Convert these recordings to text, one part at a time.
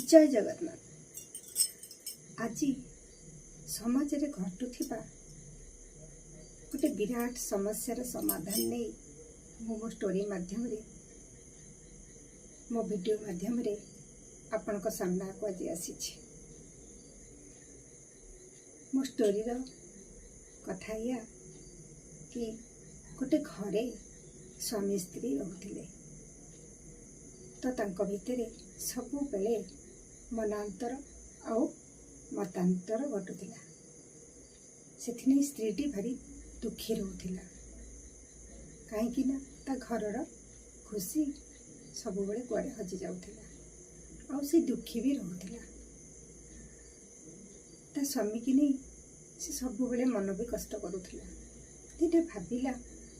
जय जगन्नाथ। आज समाज रे घटुथिबा गोटे विराट समस्यार समाधान नहीं मो स्टोरी माध्यम रे मो वीडियो माध्यम रे आपण को सामना को आज आसी मो स्टोरी रो कथा या कि गोटे घरे स्वामी स्त्री रहूथिले तो तांको भितरे सबु बेले मनांतर आउ मतांतर घटुला। से स्त्रीटी भारी दुखी रोला कहीं ता घर खुशी सब बेले कुआड़े हजि जाऊला से दुखी भी रोला। ता स्वामी की नहीं से सब बेले मन भी कष्ट करुला। दिने भाविला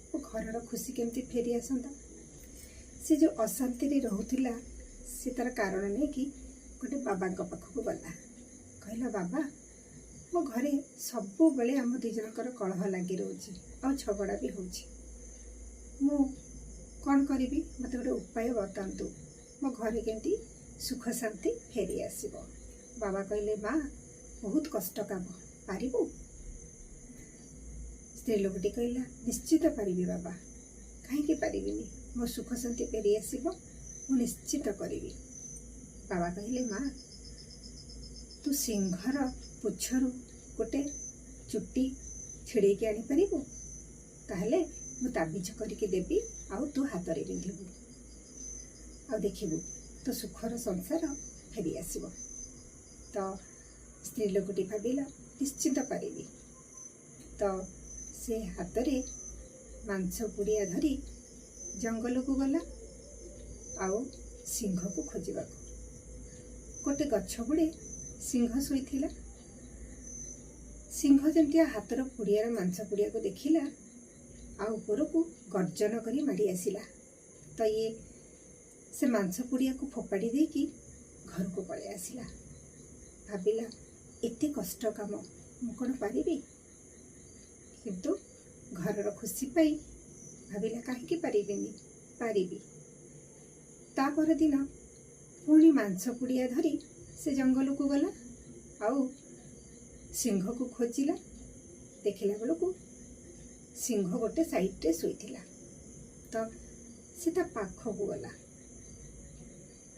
वो घर खुशी केमती फेरी आसंता। से जो अशांति रोला से तार कारण नहीं कि गोटे बाबा पाखक गला कहला बाबा मो घरे सबु बेले आम दी जनकर कलह लगी रोची आ झगड़ा भी होची मु कौन करी मत गोटे उपाय बतातु मो घरे केमती सुख शांति फेरी आसब। बाबा कहले माँ बहुत कष्ट काम पारिबु। स्त्री लोकटी कहला निश्चित पारिबी बाबा कहीं पारिबिनी मो सुख शांति फेरी आसब मु निश्चित करी। बाबा कहले माँ तू सिंहर पुछरू गोटे चुट्टी छिड़े के आनी पारिबु ताहले मु ताबिज करके देबी आउ तू हाथ रे बिंधिबु आ देखिबु तो सुखर संसार फेरी आसब। तो स्त्री लोकटी भाविला निश्चित पारिबी। तो से हाथ रे मांस पुड़िया धरी जंगल को गला आउ सिंह को खोजा गोटे गछ गुड़े सिंह शोईथिला। सिंह जमती हाथर पुड़ियार मांस पुड़िया को देखिला आ ऊपर को गर्जन करी माड़ी आसिला। तो ये से मांस पुड़िया को फोपाड़ी देकी घर को पलि आसिला। भाविला एते कष्ट काम मु कौन पारिबी किंतु घर खुशी पाई भाविला कहीं पारिबिनी पारिबी। ता पर दिन पुणी मांस पुड़िया धरी से जंगल को गला आउ सिंह को खोजिला। देखिला बेलू को सिंह गोटे साइड रे शोईथिला। तो से पाखक गला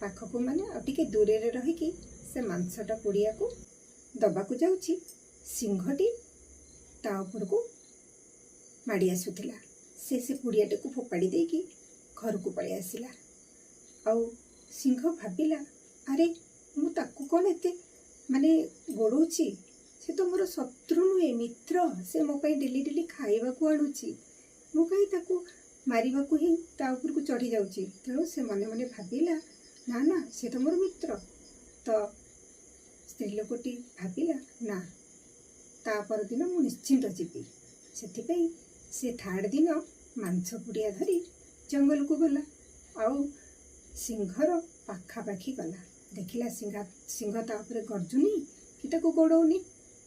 पाखक माने आ टिके दूर रे रही से मांसटा पुड़िया को दबा को जाउची सिंहटी ता ऊपर को माड़ी आसुथिला। से पुड़ियाटे को फोपाड़ी देकी घर को पलि आसिला। आउ सिंह भाविला अरे मु ताकू कौन एते माने गोड़ौची से तो मोर शत्रु नुहे मित्र से मो पाई डेली डेली खाइबा को आणुची मु कहीं ताकू मारिबा को ही ता ऊपर को चढ़ी जाउची। तेणु से मने मने भाविला ना ना से तो मोर मित्र। तो स्त्री लोकटी भाविला ना ता पर दिन मु निश्चिंत जीवी। सेथिपई से थार्ड दिन मांस पुड़िया धरी जंगल को गला आउ सिंहर पाखापाखी गला। देखिला सिंह ता उपरे गर्जुनी कि ताको गोड़ौनी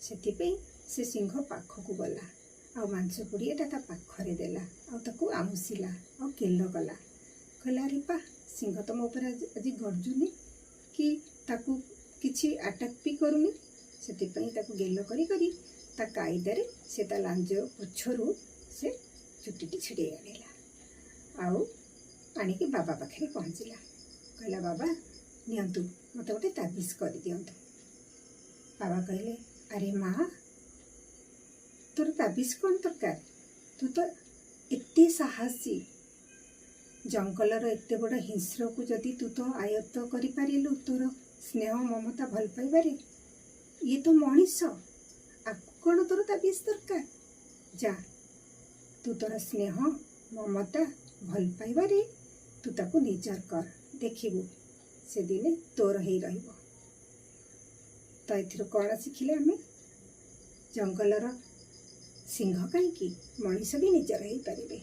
सेथिपई से सिंह पाखक गला आ मांस पुड़ियाटा ता पाखरे देला आ ताको आमुसिला आ केल गला कहला रे पा सिंह तो मो ऊपर आज गर्जुनी कि ताको किछि अटैक भी करूनी सेथिपई ताको गेल करी करी ता कायदारे से ता लांज पछरू से चुट्टी छिड़े आनिला आउ आनिकी बाबा पाखे पहुँचला। कहला बाबा नियंतु मत गोटे ताबिज कर दियंतु। बाबा कहले अरे माँ तोर ताबिज कौन दरकार तू तो एते साहसी जंगलर एते बड़ हिंस्र को जदि तू तो आयत्त करि पारिलु तोर स्नेह ममता भल पाइबारे ये तो मनीष आकु कौन तोर ताबिज दरकार जा तू तोर स्नेह ममता भल पाइबारे तू ताको निजर कर देखिबु से दिने तोर ही रहिबो। तो एथिरो कौन शिखिले आमे जंगलर सिंह कहीं मनीष भी निजर ही पारिबे।